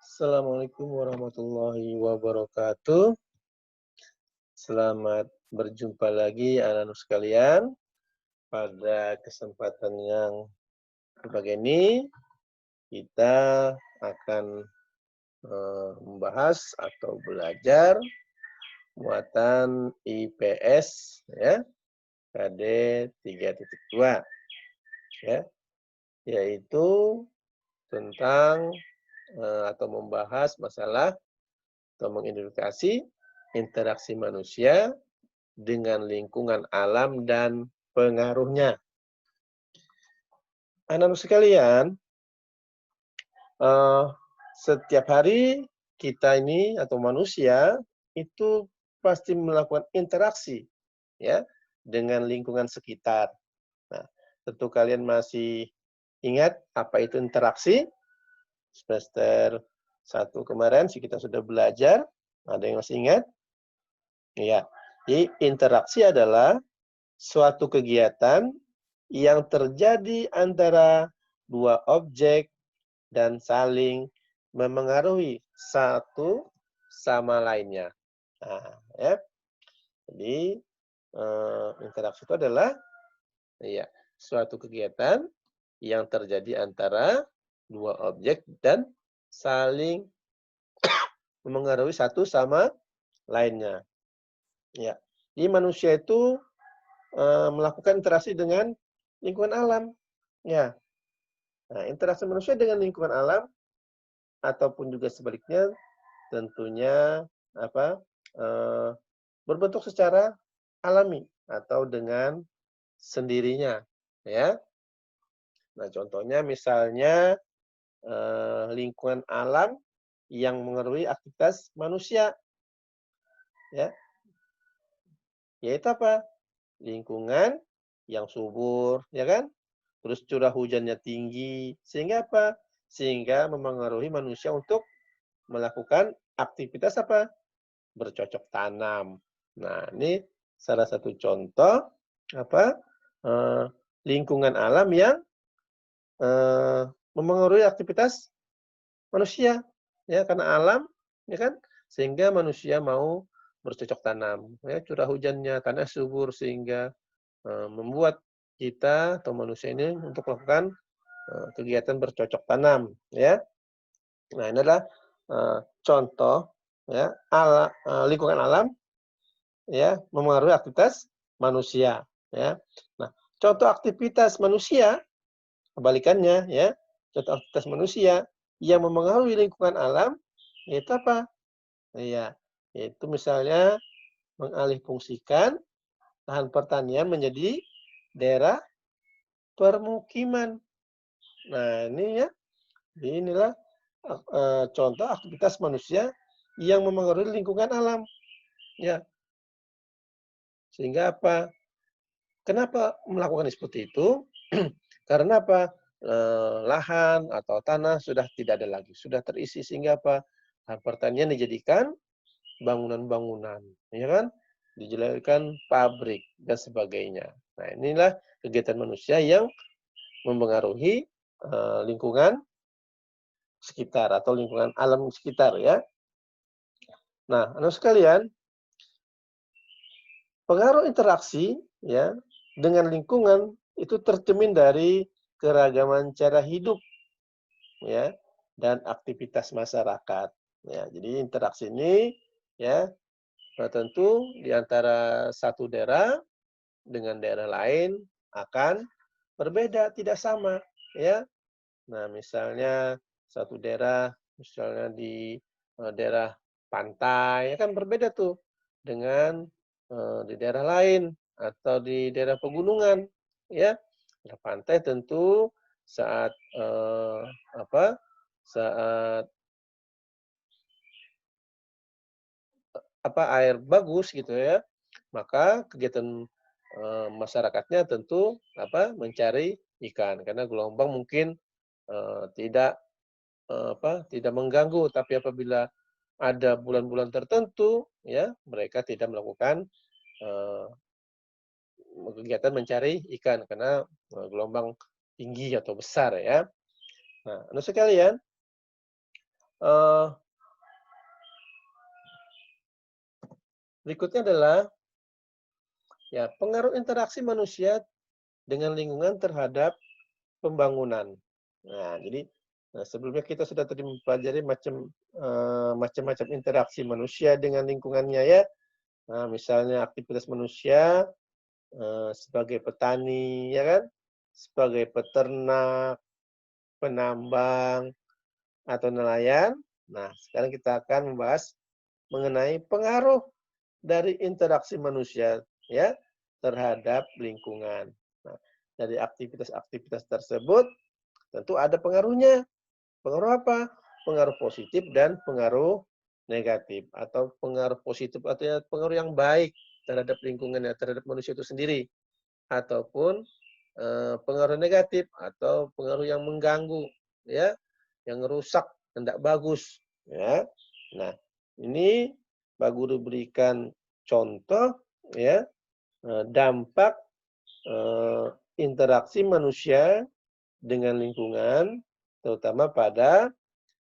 Assalamualaikum warahmatullahi wabarakatuh. Selamat berjumpa lagi anak-anak sekalian. Pada kesempatan yang berbahagia ini, kita akan membahas atau belajar muatan IPS ya, KD 3.2 ya, yaitu tentang atau membahas masalah atau mengidentifikasi interaksi manusia dengan lingkungan alam dan pengaruhnya. Anak-anak sekalian, setiap hari kita ini atau manusia itu pasti melakukan interaksi ya dengan lingkungan sekitar. Nah, tentu kalian masih ingat apa itu interaksi? Semester 1 kemarin kita sudah belajar. Ada yang masih ingat? Iya. Jadi interaksi adalah suatu kegiatan yang terjadi antara dua objek dan saling memengaruhi satu sama lainnya. Nah, ya. Jadi interaksi itu adalah ya, suatu kegiatan yang terjadi antara dua objek dan saling memengaruhi satu sama lainnya. Ya. Jadi manusia itu melakukan interaksi dengan lingkungan alam. Ya. Nah, interaksi manusia dengan lingkungan alam ataupun juga sebaliknya tentunya apa? Berbentuk secara alami atau dengan sendirinya, ya. Nah, contohnya misalnya lingkungan alam yang mengaruhi aktivitas manusia, ya. Yaitu apa? Lingkungan yang subur, ya kan? Terus curah hujannya tinggi, sehingga apa? Sehingga memengaruhi manusia untuk melakukan aktivitas apa? Bercocok tanam. Nah, ini salah satu contoh apa? Lingkungan alam yang memengaruhi aktivitas manusia, ya karena alam, ya kan? Sehingga manusia mau bercocok tanam, ya curah hujannya, tanah subur sehingga membuat kita atau manusia ini untuk melakukan kegiatan bercocok tanam, ya. Nah, ini adalah contoh ya lingkungan alam ya memengaruhi aktivitas manusia, ya. Nah, contoh aktivitas manusia kebalikannya ya, contoh aktivitas manusia yang memengaruhi lingkungan alam yaitu apa? Iya, yaitu misalnya mengalihfungsikan lahan pertanian menjadi daerah permukiman. Nah, ini ya, inilah contoh aktivitas manusia yang memengaruhi lingkungan alam, ya. Sehingga apa? Kenapa melakukan seperti itu? Karena apa? Lahan atau tanah sudah tidak ada lagi, sudah terisi sehingga apa? Lahan pertanian dijadikan bangunan-bangunan, ya kan? Dijadikan pabrik dan sebagainya. Nah, inilah kegiatan manusia yang mempengaruhi lingkungan sekitar atau lingkungan alam sekitar ya. Nah, anak sekalian, pengaruh interaksi ya dengan lingkungan itu tercermin dari keragaman cara hidup ya dan aktivitas masyarakat. Ya, jadi interaksi ini ya tentu di antara satu daerah dengan daerah lain akan berbeda, tidak sama ya. Nah, misalnya satu daerah misalnya di daerah pantai ya kan berbeda tuh dengan di daerah lain atau di daerah pegunungan ya. Daerah pantai tentu saat apa? Saat air bagus gitu ya, maka kegiatan masyarakatnya tentu mencari ikan karena gelombang mungkin tidak tidak mengganggu, tapi apabila ada bulan-bulan tertentu ya mereka tidak melakukan eee, kegiatan mencari ikan karena gelombang tinggi atau besar ya. Nah, anak sekalian, eee, berikutnya adalah ya pengaruh interaksi manusia dengan lingkungan terhadap pembangunan. Nah, jadi sebelumnya kita sudah tadi mempelajari macam-macam interaksi manusia dengan lingkungannya ya. Nah, misalnya aktivitas manusia sebagai petani, ya kan? Sebagai peternak, penambang, atau nelayan. Nah, sekarang kita akan membahas mengenai pengaruh dari interaksi manusia ya terhadap lingkungan. Nah, dari aktivitas-aktivitas tersebut tentu ada pengaruhnya. Pengaruh apa? Pengaruh positif dan pengaruh negatif atau pengaruh positif artinya pengaruh yang baik terhadap lingkungan ya, terhadap manusia itu sendiri ataupun pengaruh negatif atau pengaruh yang mengganggu ya, yang rusak, tidak bagus ya. Nah, ini Pak Guru berikan contoh ya, dampak eee, interaksi manusia dengan lingkungan terutama pada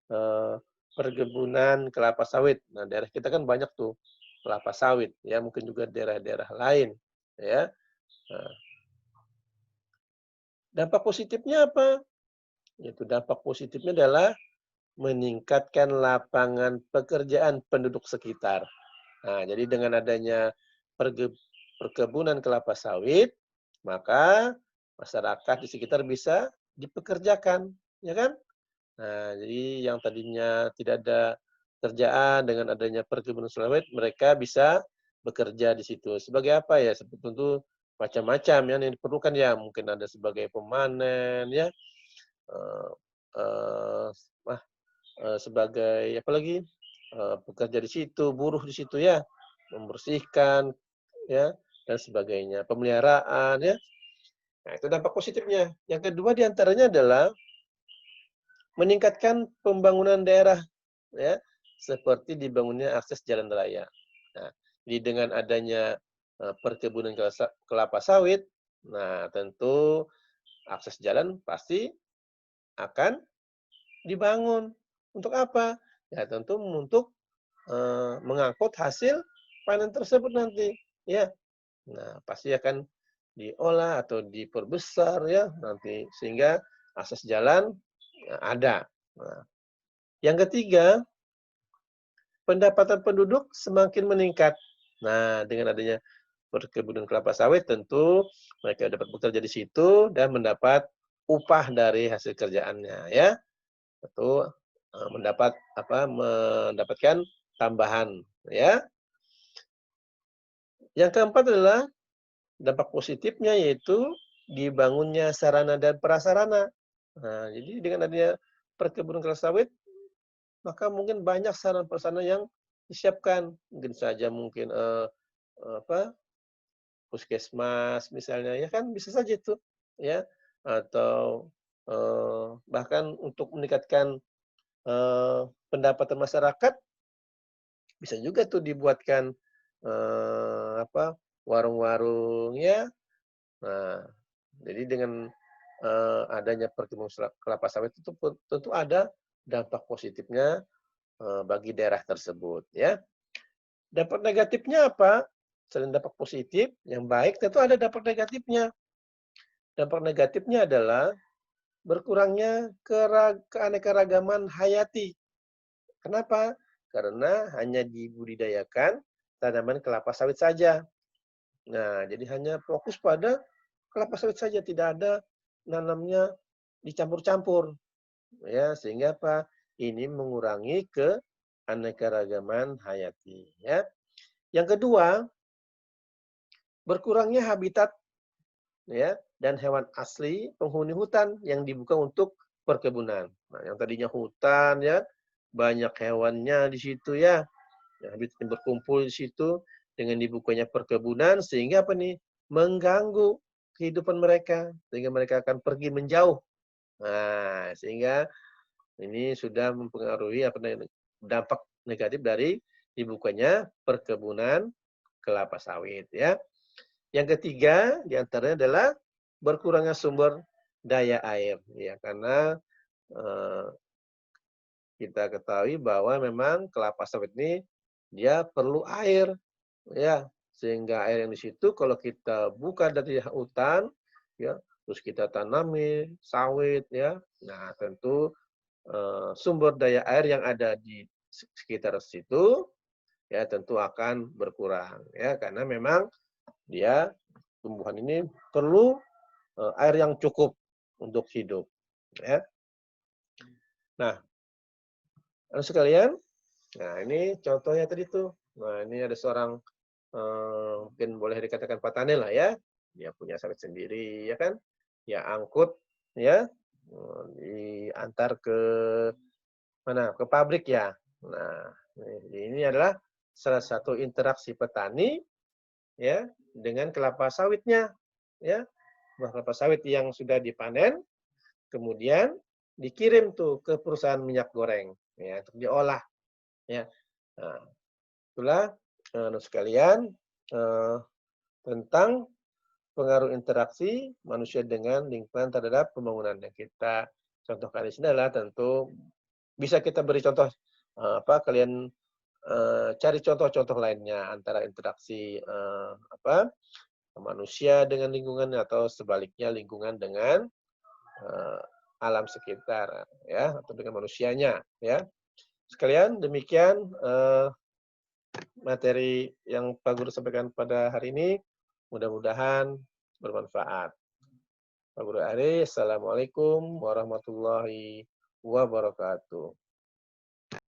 eee, perkebunan kelapa sawit. Nah, daerah kita kan banyak tuh kelapa sawit ya, mungkin juga daerah-daerah lain ya. Nah, dampak positifnya apa? Yaitu dampak positifnya adalah meningkatkan lapangan pekerjaan penduduk sekitar. Nah, jadi dengan adanya perge perkebunan kelapa sawit, maka masyarakat di sekitar bisa dipekerjakan, ya kan? Nah, jadi yang tadinya tidak ada kerjaan dengan adanya perkebunan sawit, mereka bisa bekerja di situ. Sebagai apa ya? Tentu macam-macam ya yang diperlukan ya, mungkin ada sebagai pemanen ya, eee eee, wah, sebagai apalagi, pekerja di situ, buruh di situ ya, membersihkan ya, dan sebagainya, pemeliharaan ya. Nah, itu dampak positifnya. Yang kedua di antaranya adalah meningkatkan pembangunan daerah ya, seperti dibangunnya akses jalan raya. Nah, jadi dengan adanya, perkebunan kelapa sawit, nah tentu akses jalan pasti akan dibangun. Untuk apa? Ya tentu untuk, mengangkut hasil panen tersebut nanti, ya. Nah, pasti akan diolah atau diperbesar ya nanti sehingga akses jalan, ada. Nah, yang ketiga pendapatan penduduk semakin meningkat. Nah, dengan adanya perkebunan kelapa sawit tentu mereka dapat bekerja di situ dan mendapat upah dari hasil kerjaannya ya. Tentu mendapatkan tambahan ya. Yang keempat adalah dampak positifnya yaitu dibangunnya sarana dan prasarana. Nah, jadi dengan adanya perkebunan kelapa sawit maka mungkin banyak sarana prasarana yang disiapkan. Mungkin saja mungkin, apa, puskesmas misalnya, ya kan bisa saja itu, ya. Atau, bahkan untuk meningkatkan, pendapatan masyarakat, bisa juga tuh dibuatkan, apa, warung-warung ya. Nah, jadi dengan, adanya perkebunan kelapa sawit itu tentu ada dampak positifnya, bagi daerah tersebut, ya. Dampak negatifnya apa? Selain dampak positif, yang baik tentu ada dampak negatifnya. Dampak negatifnya adalah berkurangnya keanekaragaman hayati. Kenapa? Karena hanya dibudidayakan tanaman kelapa sawit saja. Nah, jadi hanya fokus pada kelapa sawit saja, tidak ada nanamnya dicampur-campur. Ya, sehingga apa? Ini mengurangi keanekaragaman hayati, ya. Yang kedua, berkurangnya habitat ya dan hewan asli penghuni hutan yang dibuka untuk perkebunan. Nah, yang tadinya hutan ya, banyak hewannya di situ ya, yang habitatnya berkumpul di situ dengan dibukanya perkebunan sehingga apa nih? Mengganggu kehidupan mereka sehingga mereka akan pergi menjauh. Nah, sehingga ini sudah mempengaruhi apa namanya? Dampak negatif dari dibukanya perkebunan kelapa sawit ya. Yang ketiga di antaranya adalah berkurangnya sumber daya air, ya karena, eee, kita ketahui bahwa memang kelapa sawit ini dia perlu air, ya. Sehingga air yang di situ kalau kita buka dari hutan, ya, terus kita tanami sawit, ya. Nah, tentu sumber daya air yang ada di sekitar situ, ya tentu akan berkurang, ya. Karena memang dia tumbuhan ini perlu air yang cukup untuk hidup, ya. Nah, Anak sekalian, nah ini contohnya tadi tuh. Nah, ini ada seorang mungkin boleh dikatakan petani lah ya. Dia punya sawit sendiri ya kan. Ya angkut ya, diantar ke mana? Ke pabrik ya. Nah, ini adalah salah satu interaksi petani ya dengan kelapa sawitnya ya. Buah kelapa sawit yang sudah dipanen kemudian dikirim tuh ke perusahaan minyak goreng ya untuk diolah ya. Nah, itulah sekalian tentang pengaruh interaksi manusia dengan lingkungan terhadap pembangunan yang kita contohkan di sini adalah tentu bisa kita beri contoh kalian cari contoh-contoh lainnya antara interaksi manusia dengan lingkungan atau sebaliknya lingkungan dengan eh, alam sekitar ya atau dengan manusianya ya. Sekalian demikian materi yang Pak Guru sampaikan pada hari ini mudah-mudahan bermanfaat. Pak Guru Ari, Assalamualaikum warahmatullahi wabarakatuh.